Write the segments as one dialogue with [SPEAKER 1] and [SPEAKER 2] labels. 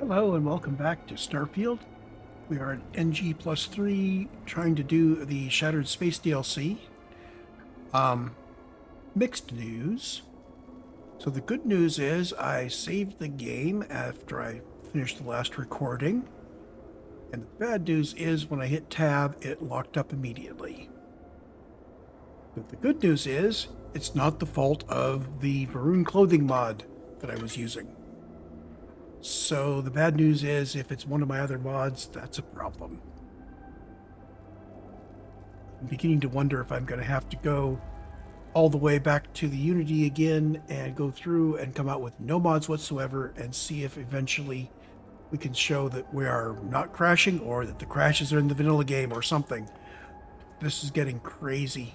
[SPEAKER 1] Hello and welcome back to Starfield. We are at NG+3 trying to do the Shattered Space DLC. Mixed news. So the good news is I saved the game after I finished the last recording. And the bad news is when I hit tab, it locked up immediately. But the good news is it's not the fault of the maroon clothing mod that I was using. So the bad news is if it's one of my other mods, that's a problem. I'm beginning to wonder if I'm going to have to go all the way back to the Unity again and go through and come out with no mods whatsoever and see if eventually we can show that we are not crashing or that the crashes are in the vanilla game or something. This is getting crazy.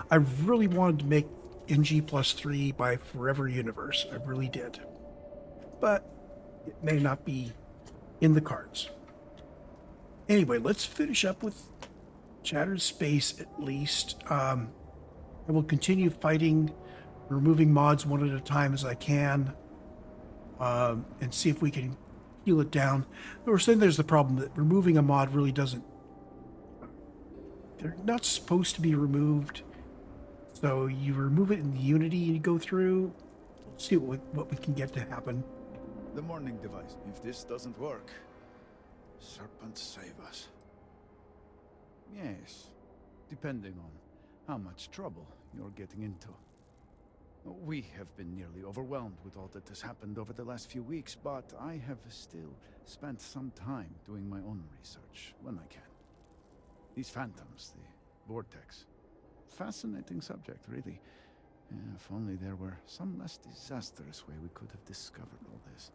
[SPEAKER 1] I really wanted to make NG+3 by Forever Universe. I really did. But it may not be in the cards. Anyway, let's finish up with Shattered Space at least. I will continue fighting, removing mods one at a time as I can, and see if we can heal it down. We're saying there's the problem that removing a mod really doesn't... They're not supposed to be removed. So you remove it in the Unity and you go through. We'll see what we can get to happen.
[SPEAKER 2] The Mourning Device. If this doesn't work, Serpent save us. Yes, depending on how much trouble you're getting into. We have been nearly overwhelmed with all that has happened over the last few weeks, but I have still spent some time doing my own research when I can. These phantoms, the vortex. Fascinating subject, really. If only there were some less disastrous way we could have discovered all this.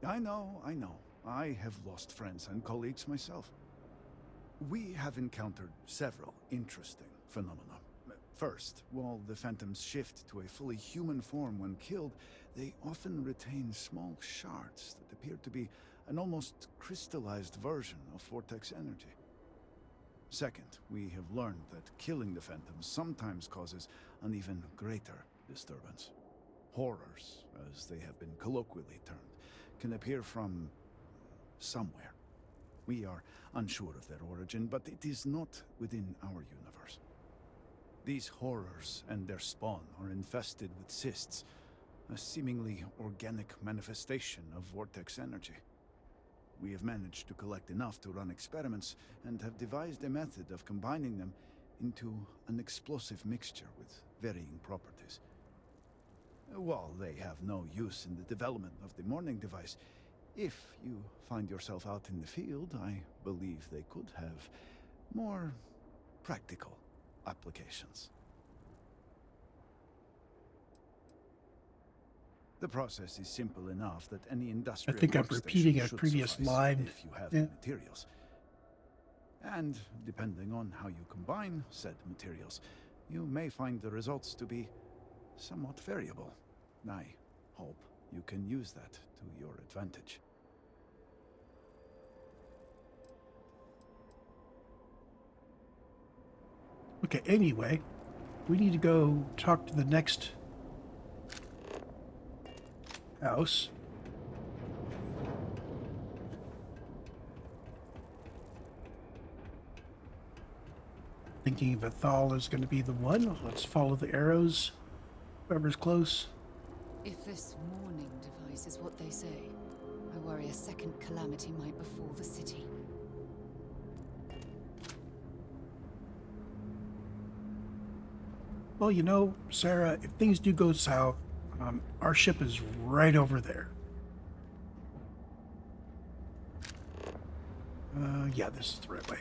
[SPEAKER 2] I know. I have lost friends and colleagues myself. We have encountered several interesting phenomena. First, while the phantoms shift to a fully human form when killed, they often retain small shards that appear to be an almost crystallized version of vortex energy. Second, we have learned that killing the phantoms sometimes causes an even greater disturbance. Horrors, as they have been colloquially termed, can appear from somewhere. We are unsure of their origin, but it is not within our universe. These horrors and their spawn are infested with cysts, a seemingly organic manifestation of vortex energy. We have managed to collect enough to run experiments and have devised a method of combining them into an explosive mixture with varying properties. While they have no use in the development of the Mourning Device, if you find yourself out in the field, I believe they could have more practical applications. The process is simple enough that any industrial
[SPEAKER 1] I think I'm
[SPEAKER 2] workstation
[SPEAKER 1] repeating a
[SPEAKER 2] should
[SPEAKER 1] previous
[SPEAKER 2] suffice
[SPEAKER 1] line.
[SPEAKER 2] if you have the materials. And depending on how you combine said materials, you may find the results to be somewhat variable. I hope you can use that to your advantage.
[SPEAKER 1] Okay, anyway, we need to go talk to the next house. Thinking Veth'all is going to be the one. Let's follow the arrows. Whoever's close.
[SPEAKER 3] If this Mourning Device is what they say, I worry a second calamity might befall the city.
[SPEAKER 1] Well, you know, Sarah, if things do go south, our ship is right over there. Yeah, this is the right way.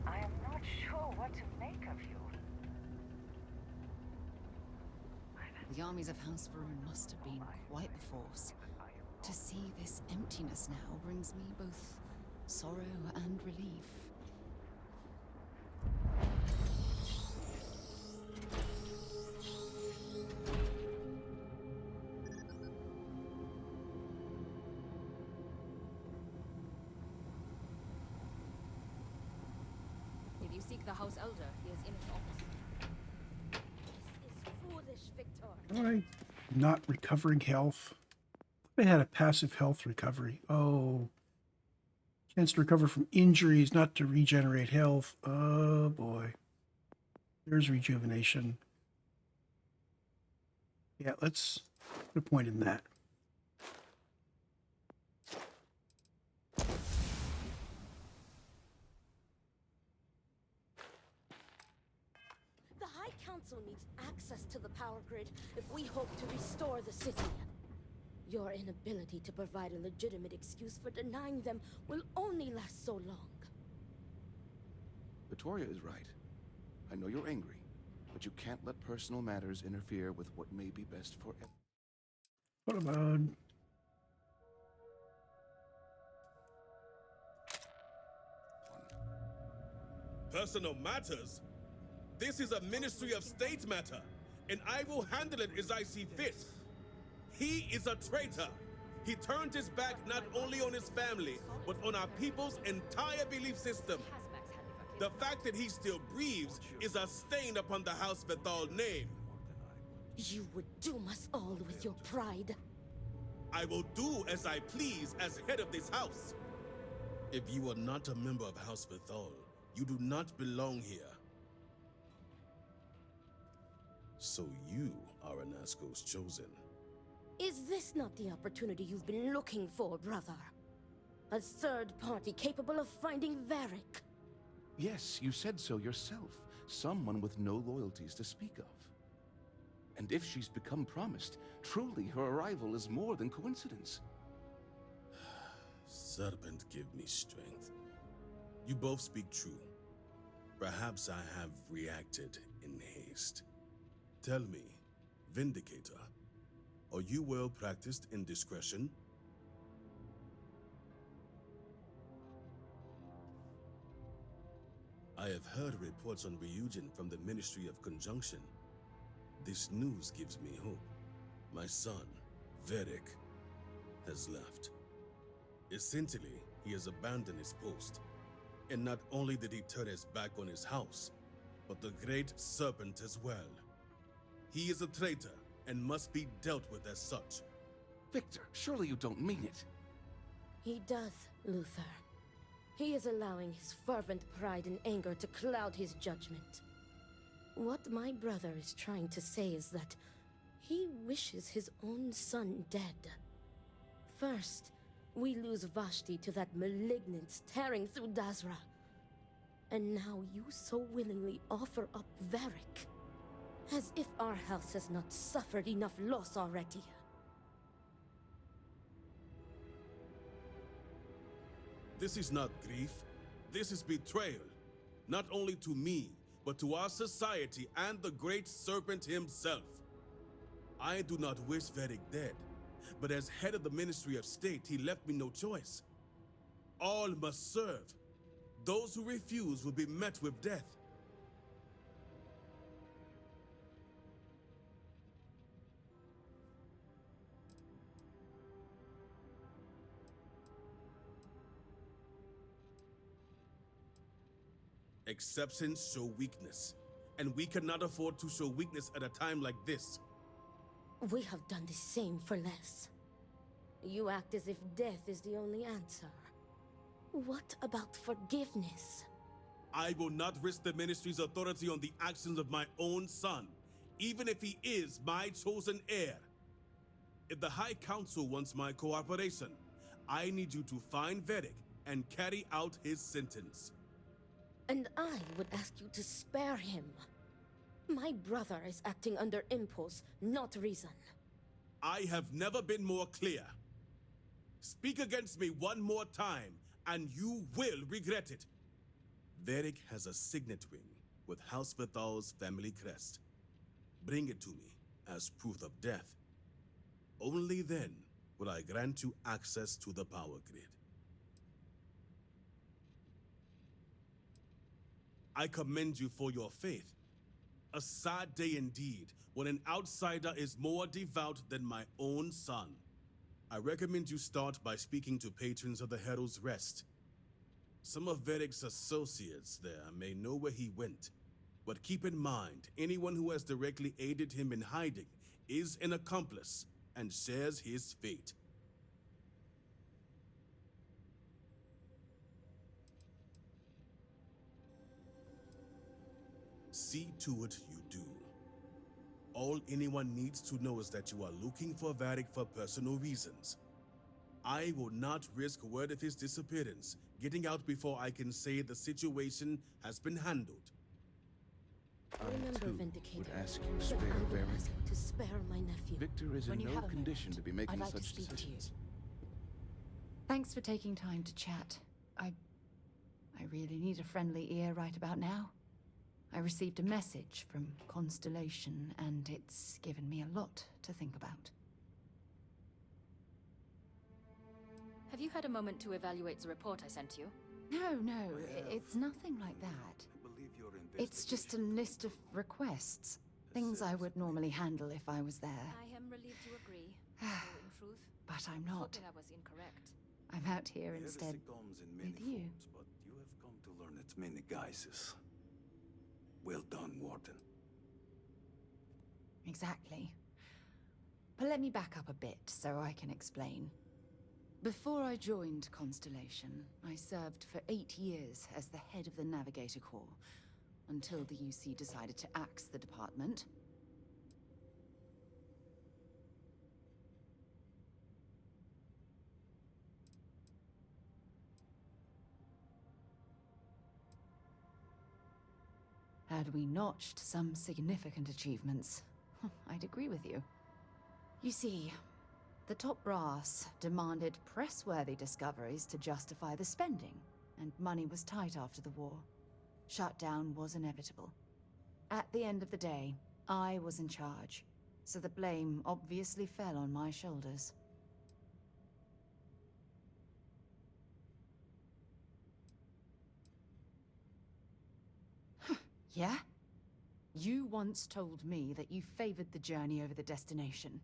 [SPEAKER 4] I am not sure what to make of you.
[SPEAKER 3] The armies of House Veth'all must have been quite the force. To see this emptiness now brings me both sorrow and relief.
[SPEAKER 5] The House Elder, he is in his office.
[SPEAKER 6] This is foolish, Victor.
[SPEAKER 1] Am I not recovering health? I had a passive health recovery. Oh. Chance to recover from injuries, not to regenerate health. Oh boy. There's rejuvenation. Yeah, let's put a point in that.
[SPEAKER 6] The High Council needs access to the power grid if we hope to restore the city. Your inability to provide a legitimate excuse for denying them will only last so long.
[SPEAKER 7] Victoria is right. I know you're angry, but you can't let personal matters interfere with what may be best for everyone.
[SPEAKER 1] What about...
[SPEAKER 8] Personal matters? This is a Ministry of State matter, and I will handle it as I see fit. He is a traitor. He turned his back not only on his family, but on our people's entire belief system. The fact that he still breathes is a stain upon the House Veth'all name.
[SPEAKER 6] You would doom us all with your pride.
[SPEAKER 8] I will do as I please as head of this house. If you are not a member of House Veth'all, you do not belong here. So you are Anasco's chosen.
[SPEAKER 6] Is this not the opportunity you've been looking for, brother? A third party capable of finding Varric?
[SPEAKER 7] Yes, you said so yourself. Someone with no loyalties to speak of. And if she's become promised, truly her arrival is more than coincidence.
[SPEAKER 8] Serpent, give me strength. You both speak true. Perhaps I have reacted in haste. Tell me, Vindicator, are you well practiced in discretion? I have heard reports on Ryujin from the Ministry of Conjunction. This news gives me hope. My son, Varric, has left. Essentially, he has abandoned his post. And not only did he turn his back on his house, but the Great Serpent as well. He is a traitor and must be dealt with as such.
[SPEAKER 7] Victor, surely you don't mean it.
[SPEAKER 6] He does, Luther. He is allowing his fervent pride and anger to cloud his judgment. What my brother is trying to say is that he wishes his own son dead. First, we lose Vashti to that malignance tearing through Dazra. And now you so willingly offer up Varric. As if our house has not suffered enough loss already.
[SPEAKER 8] This is not grief. This is betrayal. Not only to me, but to our society and the Great Serpent himself. I do not wish Varric dead, but as head of the Ministry of State, he left me no choice. All must serve. Those who refuse will be met with death. Exceptions show weakness, and we cannot afford to show weakness at a time like this.
[SPEAKER 6] We have done the same for less. You act as if death is the only answer. What about forgiveness?
[SPEAKER 8] I will not risk the Ministry's authority on the actions of my own son, even if he is my chosen heir. If the High Council wants my cooperation, I need you to find Varric and carry out his sentence.
[SPEAKER 6] And I would ask you to spare him. My brother is acting under impulse, not reason.
[SPEAKER 8] I have never been more clear. Speak against me one more time, and you will regret it. Varric has a signet ring with House Veth'all's family crest. Bring it to me as proof of death. Only then will I grant you access to the power grid. I commend you for your faith. A sad day indeed, when an outsider is more devout than my own son. I recommend you start by speaking to patrons of the Herald's Rest. Some of Vedek's associates there may know where he went, but keep in mind, anyone who has directly aided him in hiding is an accomplice and shares his fate. See to it you do. All anyone needs to know is that you are looking for Vedek for personal reasons. I will not risk word of his disappearance getting out before I can say the situation has been handled.
[SPEAKER 6] Remember,
[SPEAKER 7] too,
[SPEAKER 6] Vindicator,
[SPEAKER 7] would ask you
[SPEAKER 6] that
[SPEAKER 7] spare
[SPEAKER 6] I would
[SPEAKER 7] Varric.
[SPEAKER 6] ask you to spare my nephew.
[SPEAKER 7] Victor is
[SPEAKER 3] When
[SPEAKER 7] in
[SPEAKER 3] you
[SPEAKER 7] no
[SPEAKER 3] have a
[SPEAKER 7] condition
[SPEAKER 3] moment,
[SPEAKER 7] to be making
[SPEAKER 3] I'd like to
[SPEAKER 7] such
[SPEAKER 3] speak to you.
[SPEAKER 7] decisions.
[SPEAKER 3] Thanks for taking time to chat. I really need a friendly ear right about now. I received a message from Constellation, and it's given me a lot to think about.
[SPEAKER 5] Have you had a moment to evaluate the report I sent you?
[SPEAKER 3] No, it's nothing like that. It's just a list of requests. Things I would normally handle if I was there.
[SPEAKER 5] I am relieved you agree. Though in truth,
[SPEAKER 3] But I'm
[SPEAKER 5] I was
[SPEAKER 3] not.
[SPEAKER 5] hoping I was incorrect.
[SPEAKER 3] I'm out here instead
[SPEAKER 9] comes in many
[SPEAKER 3] with you.
[SPEAKER 9] forms, but you have come to learn its many guises. Well done, Warden.
[SPEAKER 3] Exactly. But let me back up a bit so I can explain. Before I joined Constellation, I served for 8 years as the head of the Navigator Corps, until the UC decided to axe the department. Had we notched some significant achievements, I'd agree with you. You see, the top brass demanded press-worthy discoveries to justify the spending, and money was tight after the war. Shutdown was inevitable. At the end of the day, I was in charge, so the blame obviously fell on my shoulders. Yeah? You once told me that you favored the journey over the destination.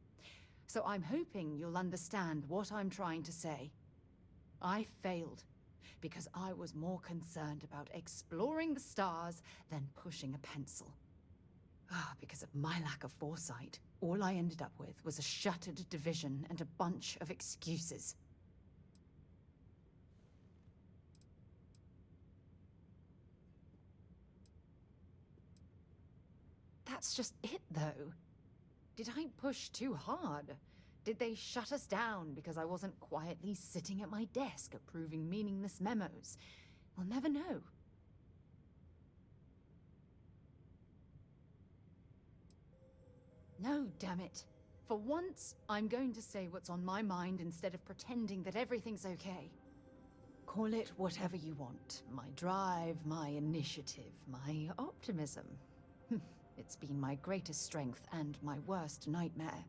[SPEAKER 3] So I'm hoping you'll understand what I'm trying to say. I failed because I was more concerned about exploring the stars than pushing a pencil. Because of my lack of foresight, all I ended up with was a shattered division and a bunch of excuses. That's just it, though. Did I push too hard? Did they shut us down because I wasn't quietly sitting at my desk approving meaningless memos? We'll never know. No, damn it. For once, I'm going to say what's on my mind instead of pretending that everything's okay. Call it whatever you want. My drive, my initiative, my optimism. It's been my greatest strength and my worst nightmare.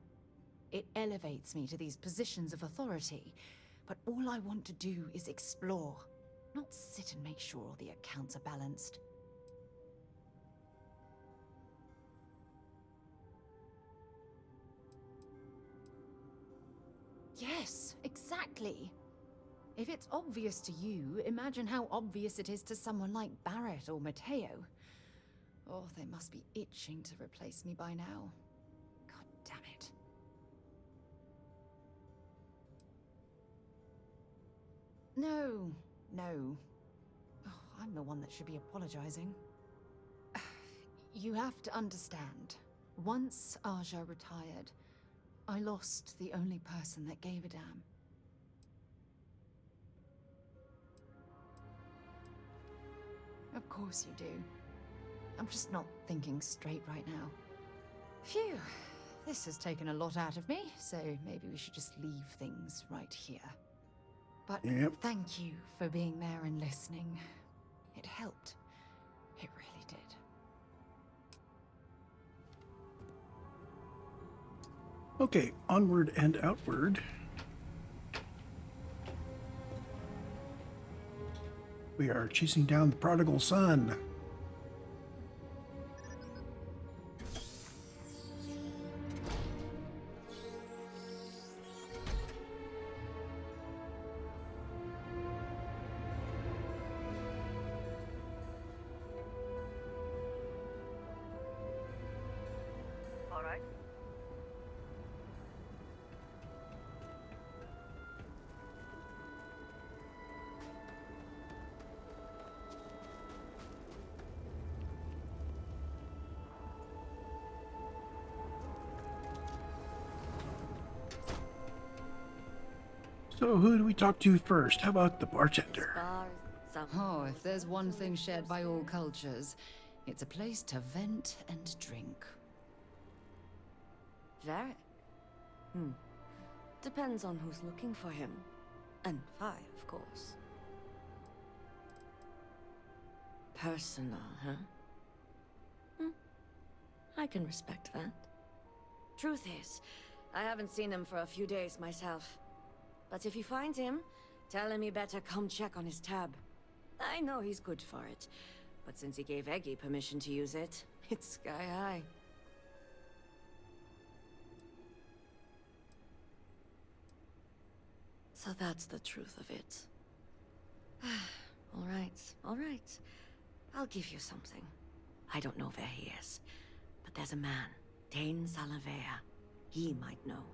[SPEAKER 3] It elevates me to these positions of authority, but all I want to do is explore, not sit and make sure all the accounts are balanced. Yes, exactly. If it's obvious to you, imagine how obvious it is to someone like Barrett or Mateo. Oh, they must be itching to replace me by now. God damn it. No. Oh, I'm the one that should be apologizing. You have to understand. Once Aja retired, I lost the only person that gave a damn. Of course you do. I'm just not thinking straight right now. Phew, this has taken a lot out of me, so maybe we should just leave things right here. But thank you for being there and listening. It helped. It really did.
[SPEAKER 1] Okay, onward and outward. We are chasing down the prodigal son.
[SPEAKER 4] right?
[SPEAKER 1] So who do we talk to first? How about the bartender?
[SPEAKER 6] Bars, some
[SPEAKER 3] Oh, if there's one thing shared by all cultures, it's a place to vent and drink.
[SPEAKER 10] Varric? Depends on who's looking for him. And Fi, of course. Personal, huh? I can respect that. Truth is, I haven't seen him for a few days myself. But if you find him, tell him he better come check on his tab. I know he's good for it, but since he gave Eggy permission to use it, it's sky high. So that's the truth of it. All right. I'll give you something. I don't know where he is, but there's a man, Dane Salavea. He might know.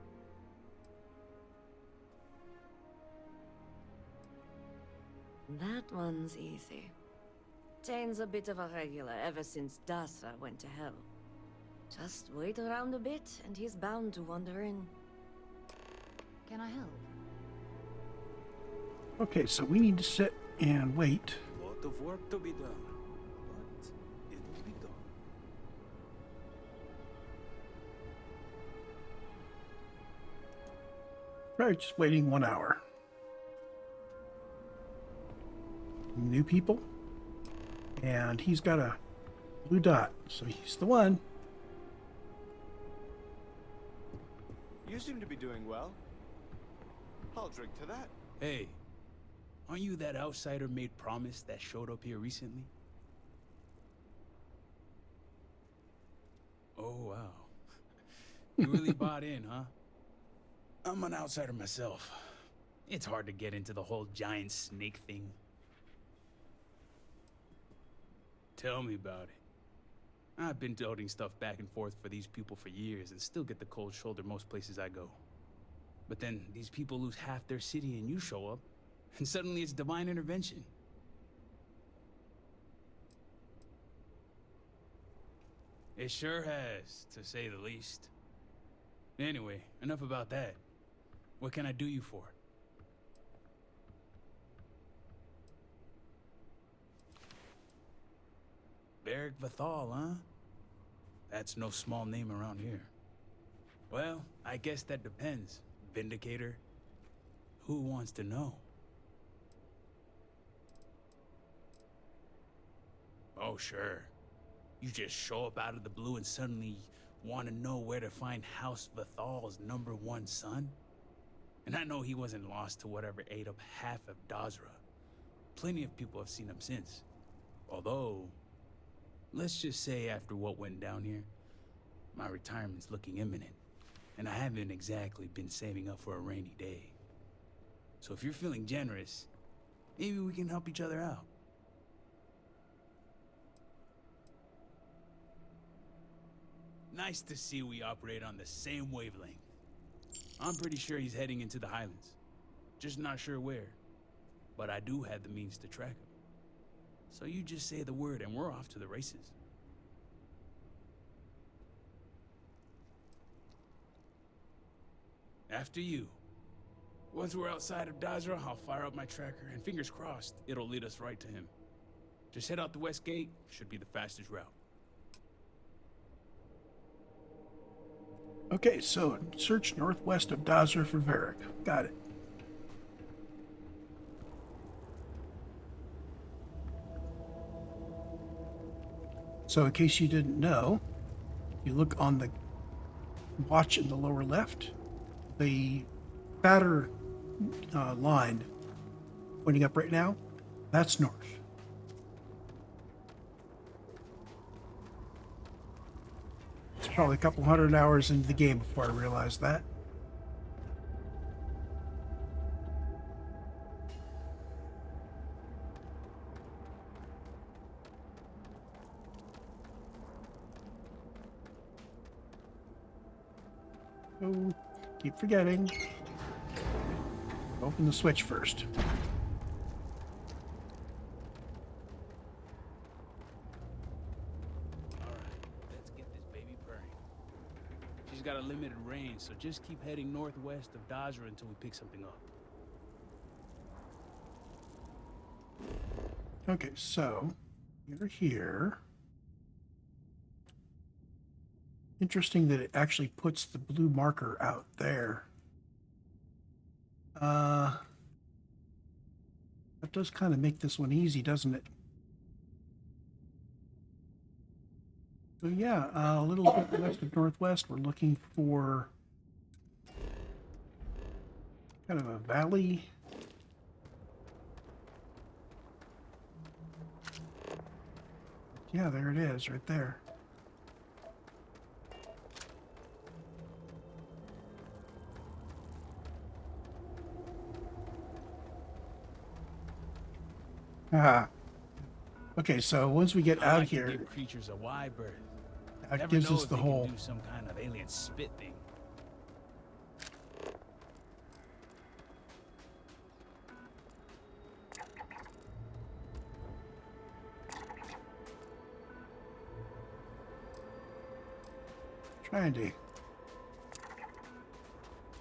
[SPEAKER 10] That one's easy. Dane's a bit of a regular ever since Dasra went to hell. Just wait around a bit, and he's bound to wander in.
[SPEAKER 3] Can I help?
[SPEAKER 1] Okay, so we need to sit and wait.
[SPEAKER 9] Lot of work to be done, but it will be done.
[SPEAKER 1] Right, just waiting 1 hour. New people. And he's got a blue dot, so he's the one.
[SPEAKER 11] You seem to be doing well. I'll drink to that.
[SPEAKER 12] Hey, aren't you that outsider made promise that showed up here recently? Oh, wow. You really bought in, huh? I'm an outsider myself. It's hard to get into the whole giant snake thing. Tell me about it. I've been toting stuff back and forth for these people for years and still get the cold shoulder most places I go. But then these people lose half their city and you show up, and suddenly it's divine intervention. It sure has, to say the least. Anyway, enough about that. What can I do you for? Veth'all, huh? That's no small name around here. Well, I guess that depends, Vindicator. Who wants to know? Oh, sure. You just show up out of the blue and suddenly want to know where to find House Veth'all's #1 son? And I know he wasn't lost to whatever ate up half of Dazra. Plenty of people have seen him since. Although, let's just say after what went down here, my retirement's looking imminent. And I haven't exactly been saving up for a rainy day. So if you're feeling generous, maybe we can help each other out. Nice to see we operate on the same wavelength. I'm pretty sure he's heading into the Highlands. Just not sure where. But I do have the means to track him. So you just say the word and we're off to the races. After you. Once we're outside of Dazra, I'll fire up my tracker, and fingers crossed, it'll lead us right to him. Just head out the west gate, should be the fastest route.
[SPEAKER 1] Okay, so search northwest of Dazra for Varric. Got it. So in case you didn't know, you look on the watch in the lower left, the fatter line pointing up right now, that's north. It's probably a couple 100 hours into the game before I realized that. Oh, keep forgetting. Open the switch first.
[SPEAKER 12] Let's get this baby purring. She's got a limited range, so just keep heading northwest of Dodger until we pick something up.
[SPEAKER 1] Okay, so you're here. Interesting that it actually puts the blue marker out there. That does kind of make this one easy, doesn't it? So yeah, a little bit west of northwest, we're looking for kind of a valley. Yeah, there it is, right there. Ah. Okay, so once we get out
[SPEAKER 12] like
[SPEAKER 1] here,
[SPEAKER 12] to give creatures a wide berth.
[SPEAKER 1] that
[SPEAKER 12] Never
[SPEAKER 1] gives
[SPEAKER 12] know
[SPEAKER 1] us
[SPEAKER 12] if
[SPEAKER 1] the
[SPEAKER 12] they can
[SPEAKER 1] whole.
[SPEAKER 12] do some kind of alien spit thing.
[SPEAKER 1] Trying to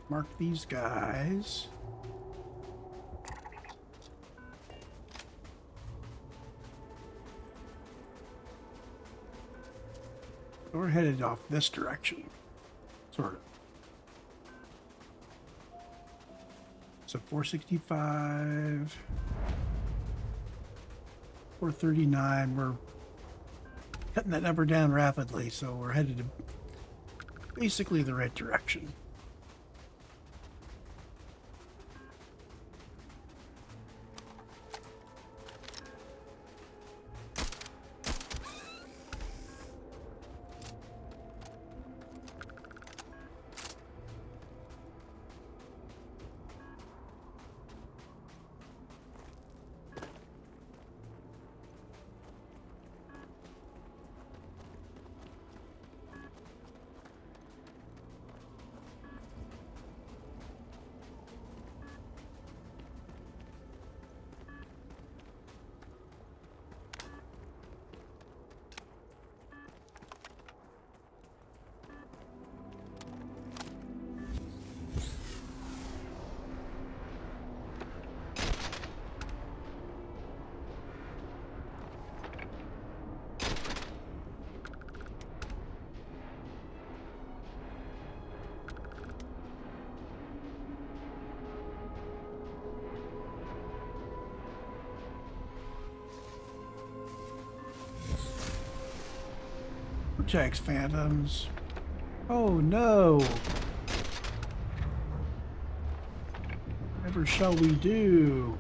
[SPEAKER 1] mark these guys. We're headed off this direction, sort of. So 465, 439. We're cutting that number down rapidly, so we're headed to basically the right direction. Protects phantoms. Oh no! Whatever shall we do?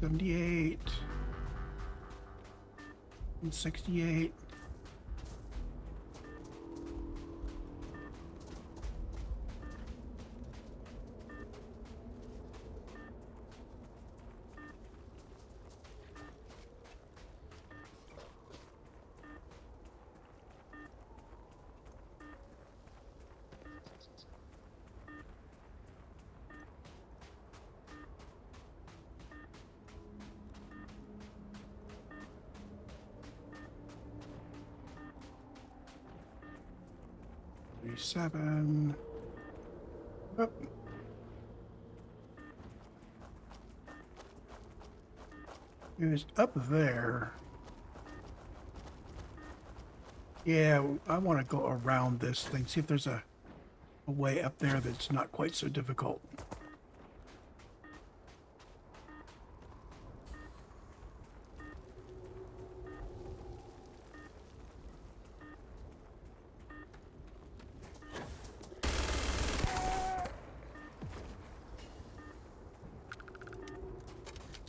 [SPEAKER 1] $78 and $68. 37. Oh. It was up there. Yeah, I want to go around this thing, see if there's a way up there that's not quite so difficult.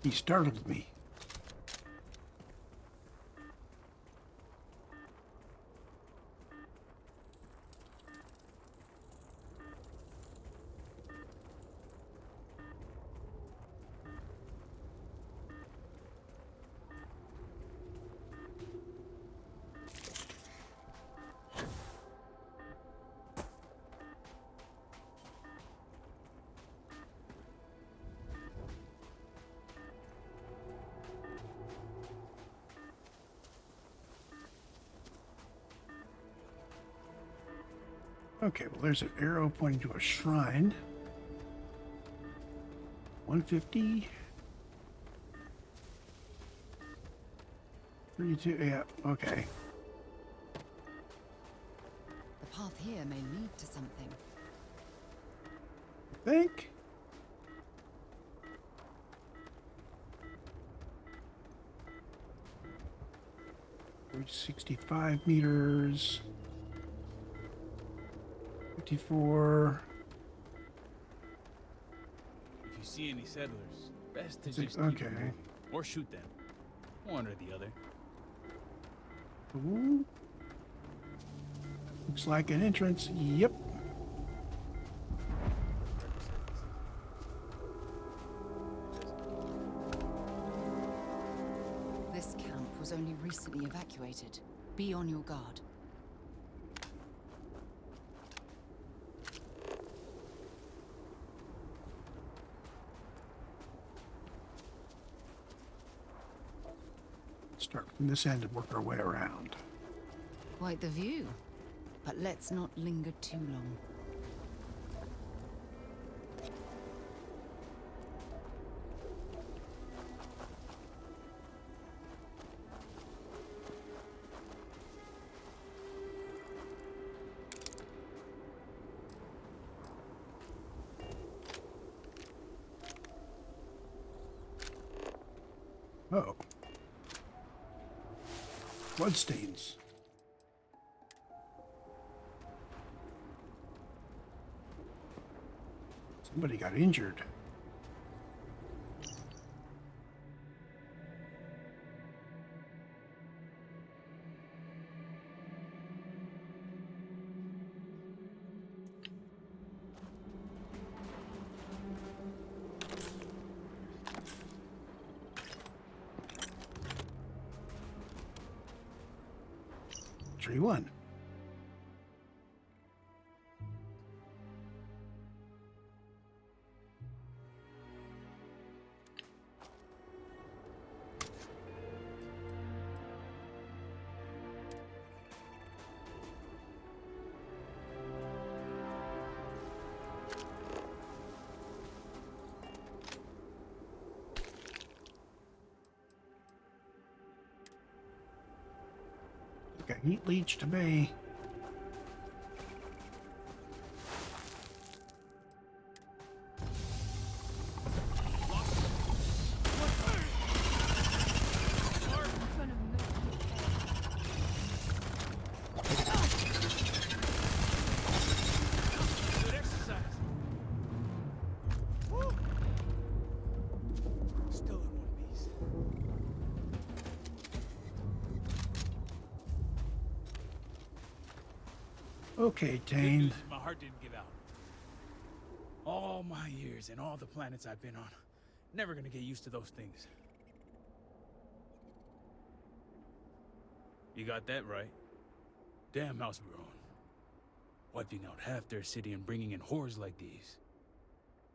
[SPEAKER 1] He startled me. Okay, well, there's an arrow pointing to a shrine. 150. 32, yeah, okay.
[SPEAKER 3] The path here may lead to something.
[SPEAKER 1] I think. Reach 65 meters. 54.
[SPEAKER 12] If you see any settlers, best to
[SPEAKER 1] Six,
[SPEAKER 12] just keep
[SPEAKER 1] okay.
[SPEAKER 12] moving. Or shoot them. One or the other.
[SPEAKER 1] Ooh. Looks like an entrance. Yep.
[SPEAKER 3] This camp was only recently evacuated. Be on your guard.
[SPEAKER 1] Start from this end and work our way around.
[SPEAKER 3] Quite the view. But let's not linger too long.
[SPEAKER 1] Oh. Bloodstains. Somebody got injured. Tree 1. Got heat leech to me. Okay, Tane.
[SPEAKER 12] My heart didn't give out. All my years and all the planets I've been on. Never gonna get used to those things. You got that right. Damn House Veth'all. Wiping out half their city and bringing in horrors like these.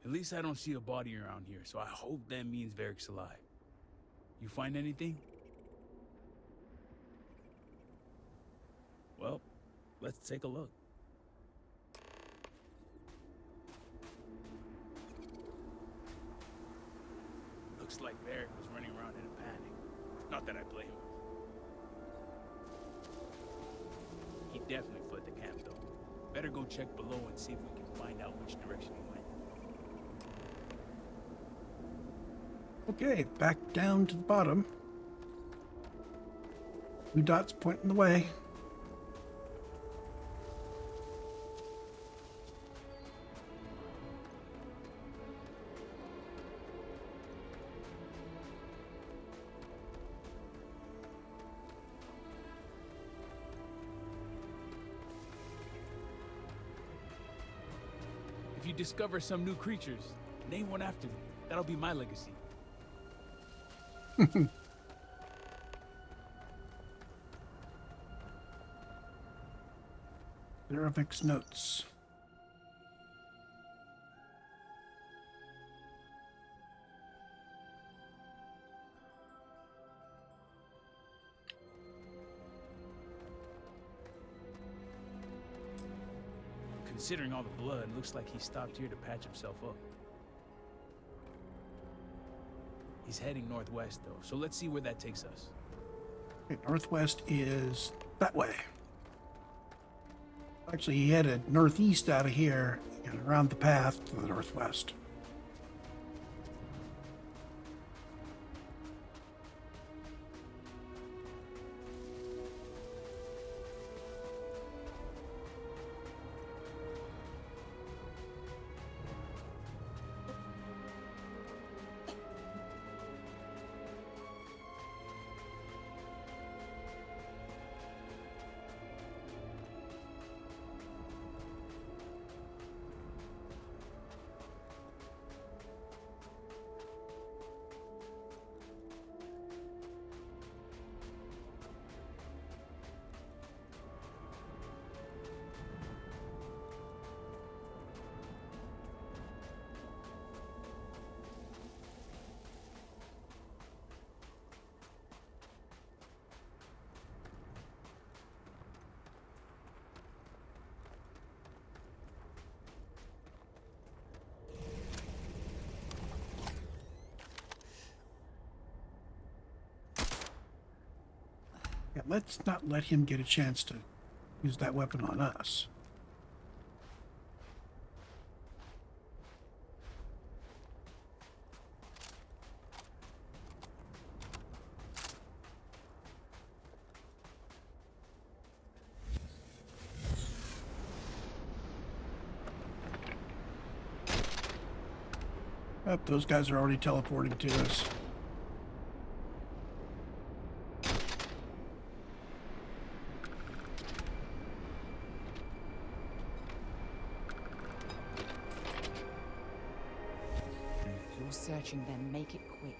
[SPEAKER 12] At least I don't see a body around here, so I hope that means Varric's alive. You find anything? Well, let's take a look. Looks like Varric was running around in a panic. Not that I blame him. He definitely fled the camp, though. Better go check below and see if we can find out which direction he went.
[SPEAKER 1] Okay, back down to the bottom. 2 dots pointing the way.
[SPEAKER 12] If you discover some new creatures, name one after me. That'll be my legacy.
[SPEAKER 1] Zeravic's notes.
[SPEAKER 12] Considering all the blood, looks like he stopped here to patch himself up. He's heading northwest, though, so let's see where that takes us.
[SPEAKER 1] Okay, northwest is that way. Actually, he headed northeast out of here and around the path to the northwest. Yeah, let's not let him get a chance to use that weapon on us. Oh, those guys are already teleporting to us.
[SPEAKER 3] You're searching them, make it quick.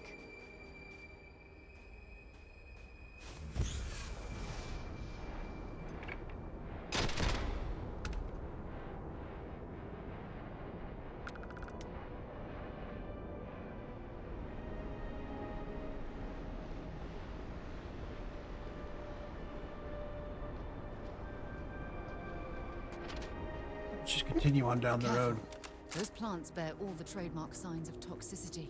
[SPEAKER 1] Just continue on down the road.
[SPEAKER 3] Those plants bear all the trademark signs of toxicity.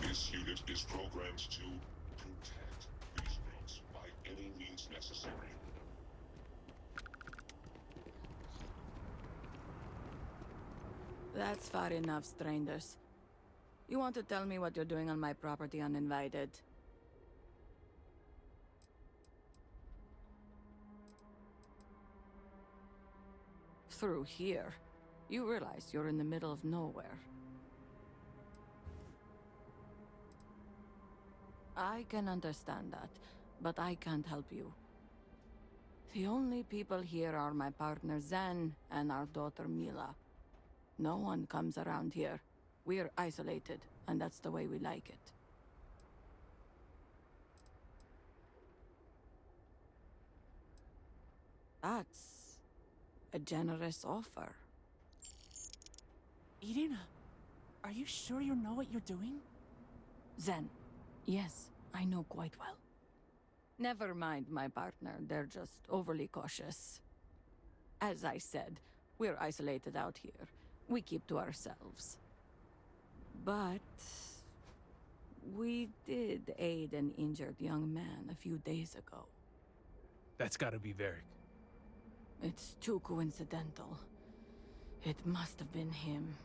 [SPEAKER 13] This unit is programmed to protect these roads by any means necessary.
[SPEAKER 10] That's far enough, strangers. You want to tell me what you're doing on my property uninvited? Through here. You realize you're in the middle of nowhere. I can understand that, but I can't help you. The only people here are my partner Zen and our daughter Mila. No one comes around here. We're isolated, and that's the way we like it. That's a generous offer.
[SPEAKER 14] Irina, are you sure you know what you're doing?
[SPEAKER 10] Zen, yes, I know quite well. Never mind my partner, they're just overly cautious. As I said, we're isolated out here. We keep to ourselves. But we did aid an injured young man a few days ago.
[SPEAKER 12] That's gotta be Varric.
[SPEAKER 10] It's too coincidental. It must have been him.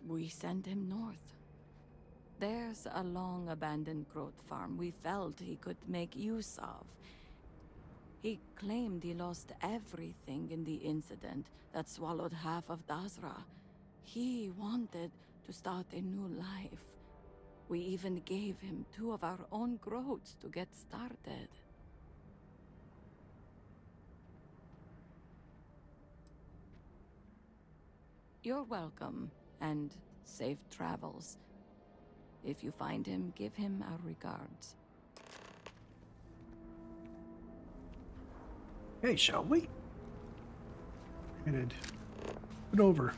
[SPEAKER 10] We sent him north. There's a long-abandoned growth farm we felt he could make use of. He claimed he lost everything in the incident that swallowed half of Dazra. He wanted to start a new life. We even gave him 2 of our own groats to get started. You're welcome, and safe travels. If you find him, give him our regards.
[SPEAKER 1] Hey, shall we? Headed over.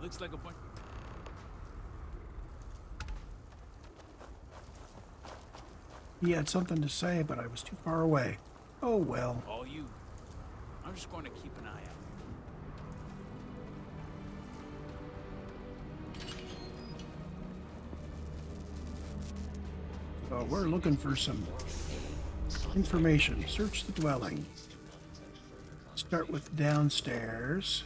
[SPEAKER 12] Looks like a bunch.
[SPEAKER 1] He had something to say, but I was too far away. Oh well.
[SPEAKER 12] All you. I'm just going to keep an eye out.
[SPEAKER 1] So we're looking for some information. Search the dwelling. Start with downstairs.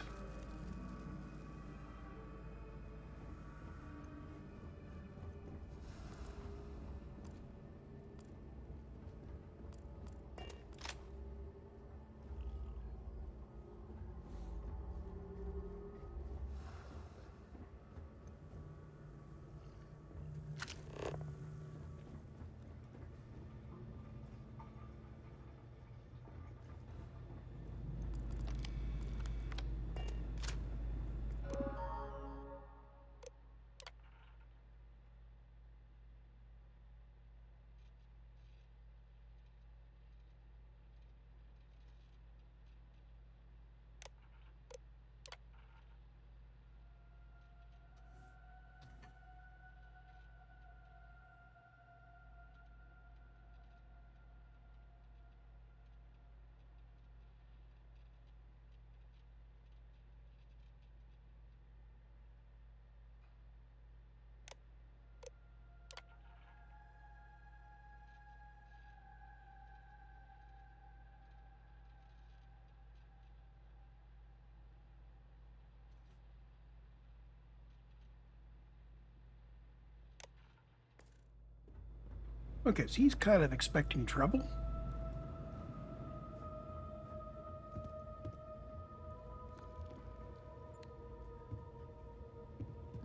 [SPEAKER 1] Okay, so he's kind of expecting trouble.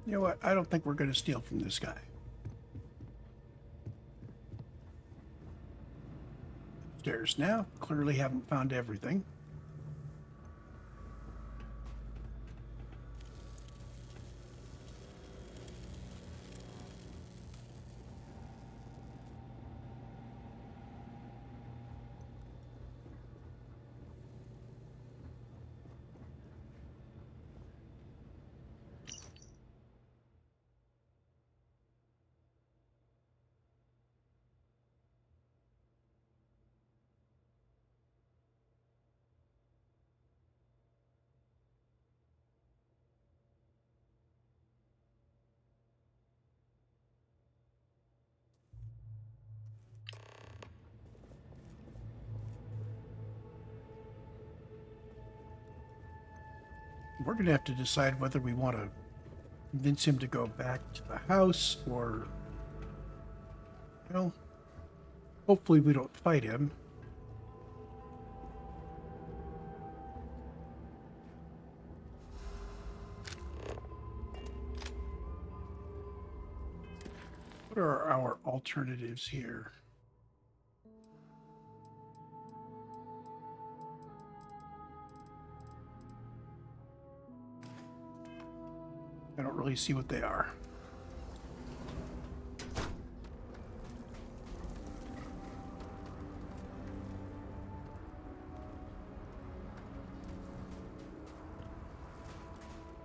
[SPEAKER 1] You know what? I don't think we're going to steal from this guy. Upstairs now. Clearly haven't found everything. we're going to have to decide whether we want to convince him to go back to the house or, well, hopefully we don't fight him. What are our alternatives here? I don't really see what they are.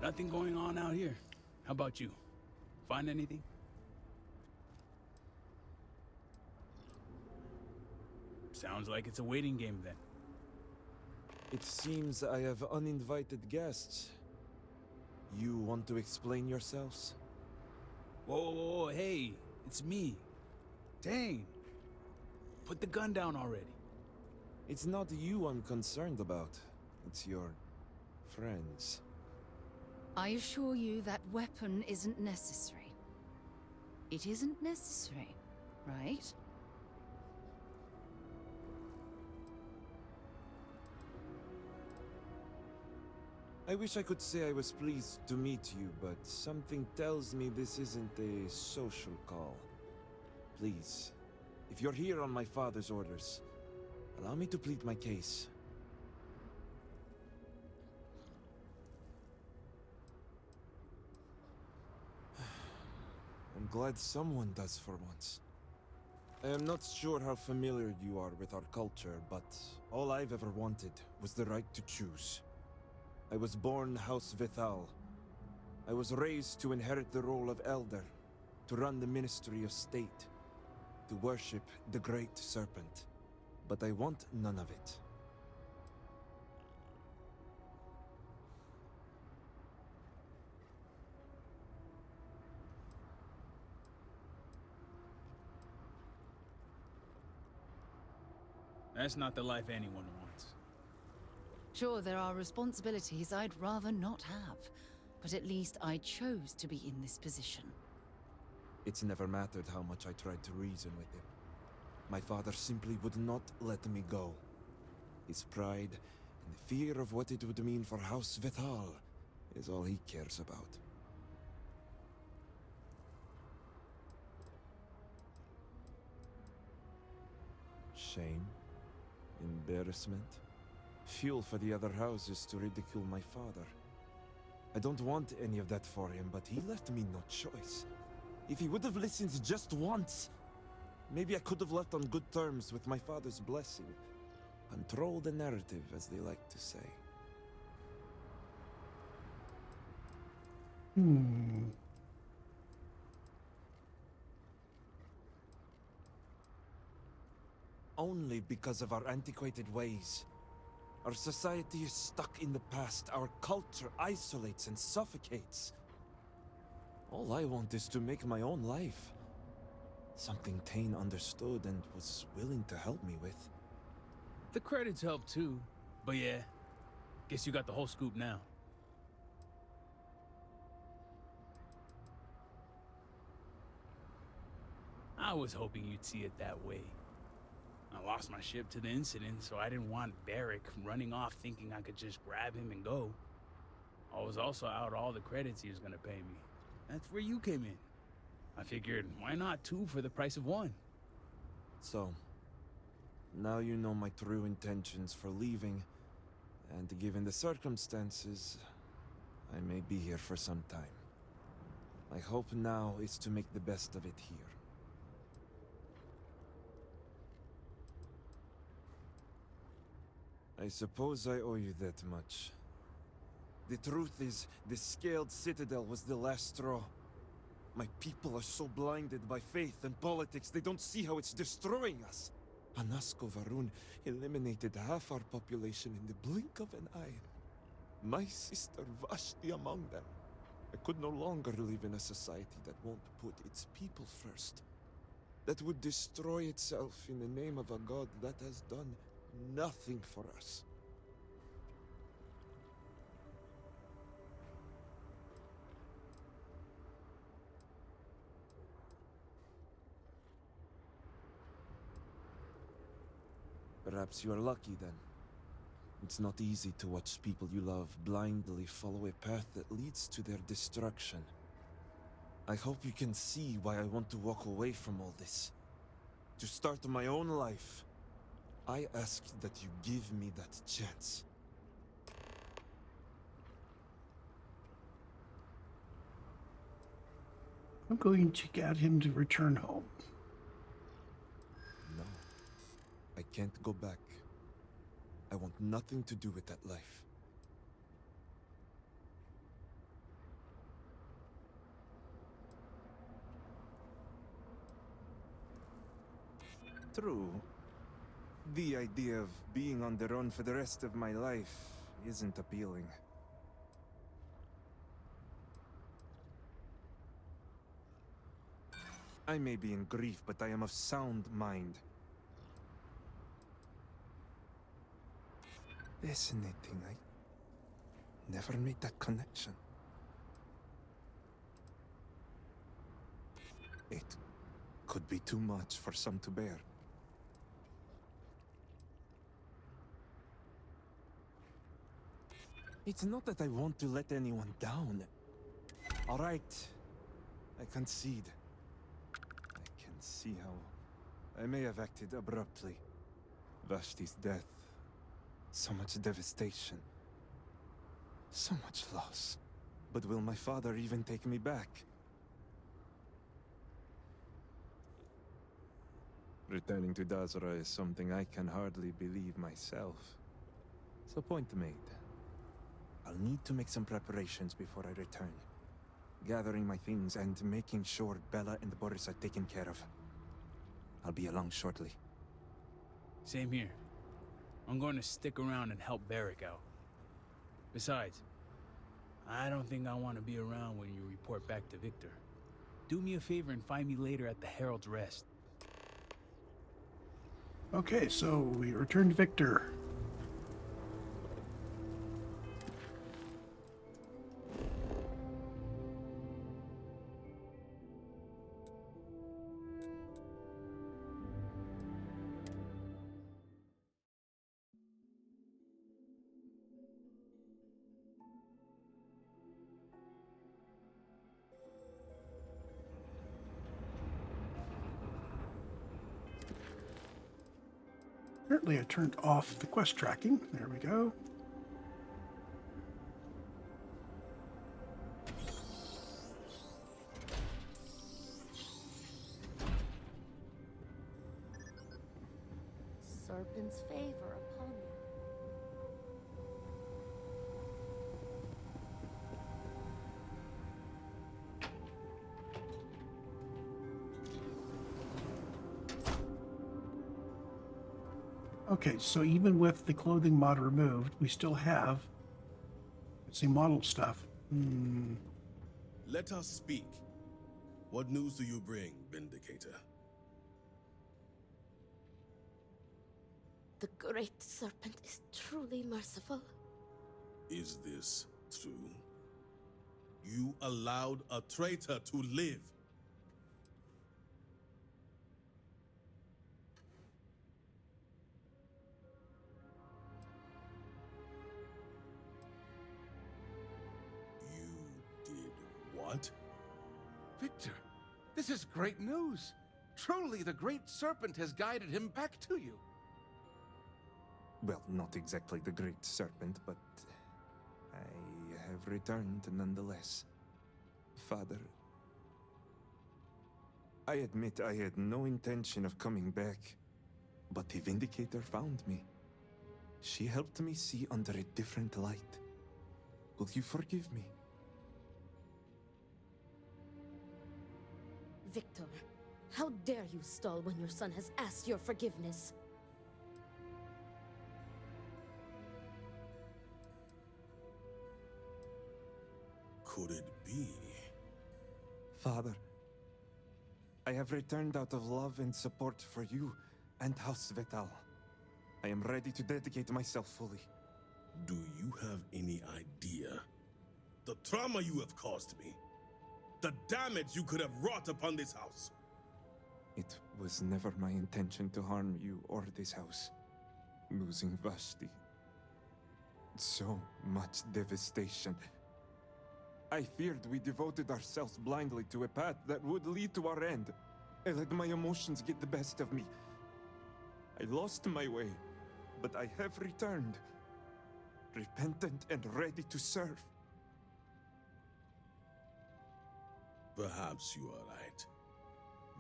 [SPEAKER 12] Nothing going on out here. How about you? Find anything? Sounds like it's a waiting game then.
[SPEAKER 15] It seems I have uninvited guests. You want to explain yourselves?
[SPEAKER 12] Whoa, hey, it's me. Dang. Put the gun down already.
[SPEAKER 15] It's not you I'm concerned about. It's your friends.
[SPEAKER 3] I assure you that weapon isn't necessary. It isn't necessary, right?
[SPEAKER 15] I wish I could say I was pleased to meet you, but something tells me this isn't a social call. Please, if you're here on my father's orders, allow me to plead my case. I'm glad someone does for once. I am not sure how familiar you are with our culture, but all I've ever wanted was the right to choose. I was born House Veth'all. I was raised to inherit the role of elder, to run the Ministry of State, to worship the Great Serpent. But I want none of it.
[SPEAKER 12] That's not the life anyone wants.
[SPEAKER 3] Sure, there are responsibilities I'd rather not have, but at least I chose to be in this position.
[SPEAKER 15] It's never mattered how much I tried to reason with him. My father simply would not let me go. His pride and the fear of what it would mean for House Veth'all is all he cares about. Shame? Embarrassment? Fuel for the other houses to ridicule my father. I don't want any of that for him, but he left me no choice. If he would have listened just once, maybe I could have left on good terms with my father's blessing. Control the narrative, as they like to say. Only because of our antiquated ways. Our society is stuck in the past. Our culture isolates and suffocates. All I want is to make my own life. Something Tane understood and was willing to help me with.
[SPEAKER 12] The credits help too, but yeah, guess you got the whole scoop now. I was hoping you'd see it that way. I lost my ship to the incident, so I didn't want Varric running off thinking I could just grab him and go. I was also out all the credits he was gonna pay me. That's where you came in. I figured, why not two for the price of one?
[SPEAKER 15] So, now you know my true intentions for leaving, and given the circumstances, I may be here for some time. My hope now is to make the best of it here. I suppose I owe you that much. The truth is, the Scaled Citadel was the last straw. My people are so blinded by faith and politics, they don't see how it's destroying us. Anasko Varun eliminated half our population in the blink of an eye. My sister Vashti among them. I could no longer live in a society that won't put its people first. That would destroy itself in the name of a god that has done nothing for us. Perhaps you are lucky then. It's not easy to watch people you love blindly follow a path that leads to their destruction. I hope you can see why I want to walk away from all this. To start my own life. I ask that you give me that chance.
[SPEAKER 1] I'm going to get him to return home.
[SPEAKER 15] No. I can't go back. I want nothing to do with that life. True. The idea of being on their own for the rest of my life isn't appealing. I may be in grief, but I am of sound mind. Fascinating, I never made that connection. It could be too much for some to bear. It's not that I want to let anyone down. All right, I concede. I can see how I may have acted abruptly. Vashti's death. So much devastation. So much loss. But will my father even take me back? Returning to Dazra is something I can hardly believe myself. So point made. I'll need to make some preparations before I return. Gathering my things and making sure Bella and Boris are taken care of. I'll be along shortly.
[SPEAKER 12] Same here. I'm going to stick around and help Barrick out. Besides, I don't think I want to be around when you report back to Victor. Do me a favor and find me later at the Herald's Rest.
[SPEAKER 1] Okay, so we return to Victor. Apparently I turned off the quest tracking. There we go.
[SPEAKER 6] Serpent's favor upon you.
[SPEAKER 1] Okay, so even with the clothing mod removed, we still have, let's see, model stuff.
[SPEAKER 8] Let us speak. What news do you bring, Vindicator?
[SPEAKER 6] The great serpent is truly merciful.
[SPEAKER 8] Is this true? You allowed a traitor to live. What?
[SPEAKER 7] Victor, this is great news. Truly, the Great Serpent has guided him back to you.
[SPEAKER 15] Well, not exactly the Great Serpent, but I have returned nonetheless. Father, I admit I had no intention of coming back, but the Vindicator found me. She helped me see under a different light. Will you forgive me?
[SPEAKER 6] Victor, how dare you stall when your son has asked your forgiveness?
[SPEAKER 8] Could it be?
[SPEAKER 15] Father, I have returned out of love and support for you and House Veth'all. I am ready to dedicate myself fully.
[SPEAKER 8] Do you have any idea the trauma you have caused me? The damage you could have wrought upon this house?
[SPEAKER 15] It was never my intention to harm you or this house. Losing Vashti. So much devastation. I feared we devoted ourselves blindly to a path that would lead to our end. I let my emotions get the best of me. I lost my way, but I have returned. Repentant and ready to serve.
[SPEAKER 8] Perhaps you are right.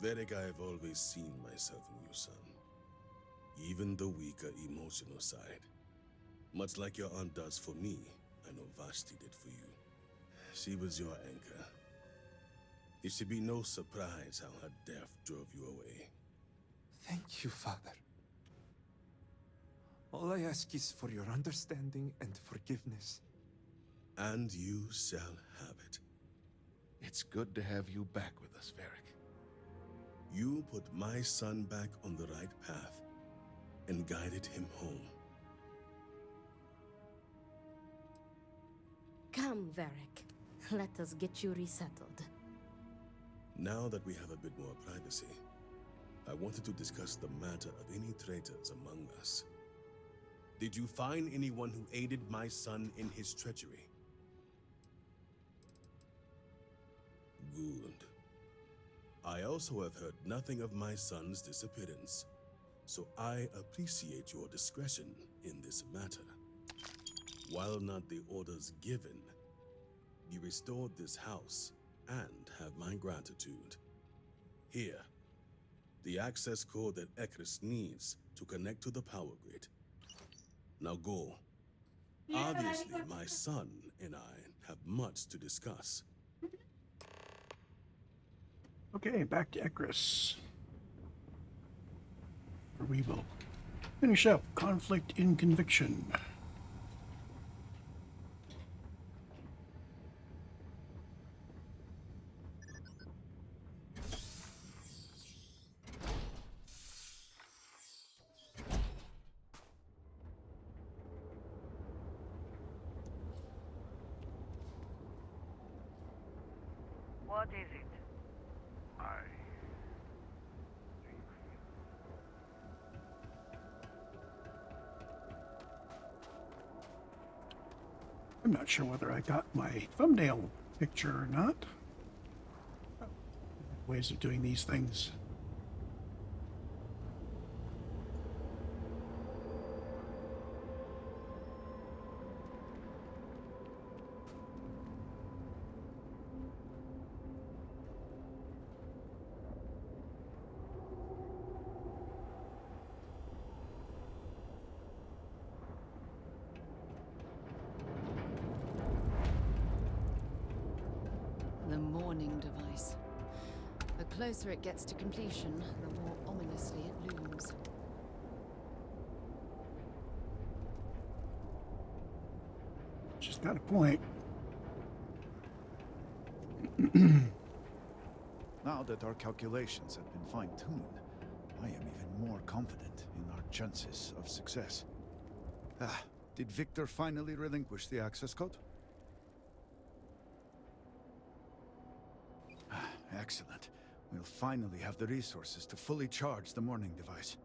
[SPEAKER 8] Vedic, I have always seen myself in you, son. Even the weaker emotional side. Much like your aunt does for me, I know Vashti did for you. She was your anchor. It should be no surprise how her death drove you away.
[SPEAKER 15] Thank you, Father. All I ask is for your understanding and forgiveness.
[SPEAKER 8] And you shall have it.
[SPEAKER 7] It's good to have you back with us, Varric.
[SPEAKER 8] You put my son back on the right path and guided him home.
[SPEAKER 6] Come, Varric. Let us get you resettled.
[SPEAKER 8] Now that we have a bit more privacy, I wanted to discuss the matter of any traitors among us. Did you find anyone who aided my son in his treachery? Good. I also have heard nothing of my son's disappearance, so I appreciate your discretion in this matter. While not the orders given, you restored this house and have my gratitude. Here, the access code that Ekris needs to connect to the power grid. Now go. Obviously, my son and I have much to discuss.
[SPEAKER 1] Okay, back to Ekris. Where we will finish up Conflict in Conviction.
[SPEAKER 4] What is it?
[SPEAKER 1] I'm not sure whether I got my thumbnail picture or not. Ways of doing these things.
[SPEAKER 3] The Mourning Device. The closer it gets to completion, the more ominously it looms.
[SPEAKER 1] She's got a point.
[SPEAKER 2] Now that our calculations have been fine-tuned, I am even more confident in our chances of success. Did Victor finally relinquish the access code? Excellent. We'll finally have the resources to fully charge the Mourning Device.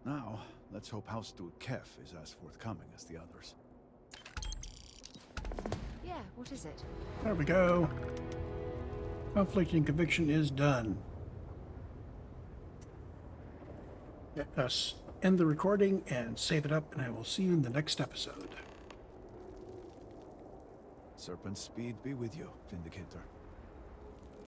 [SPEAKER 2] Now, let's hope House Steward Kef is as forthcoming as the others.
[SPEAKER 3] Yeah, what is it?
[SPEAKER 1] There we go. Conflict and Conviction is done. Let us end the recording and save it up, and I will see you in the next episode.
[SPEAKER 2] Serpent speed be with you, Vindicator.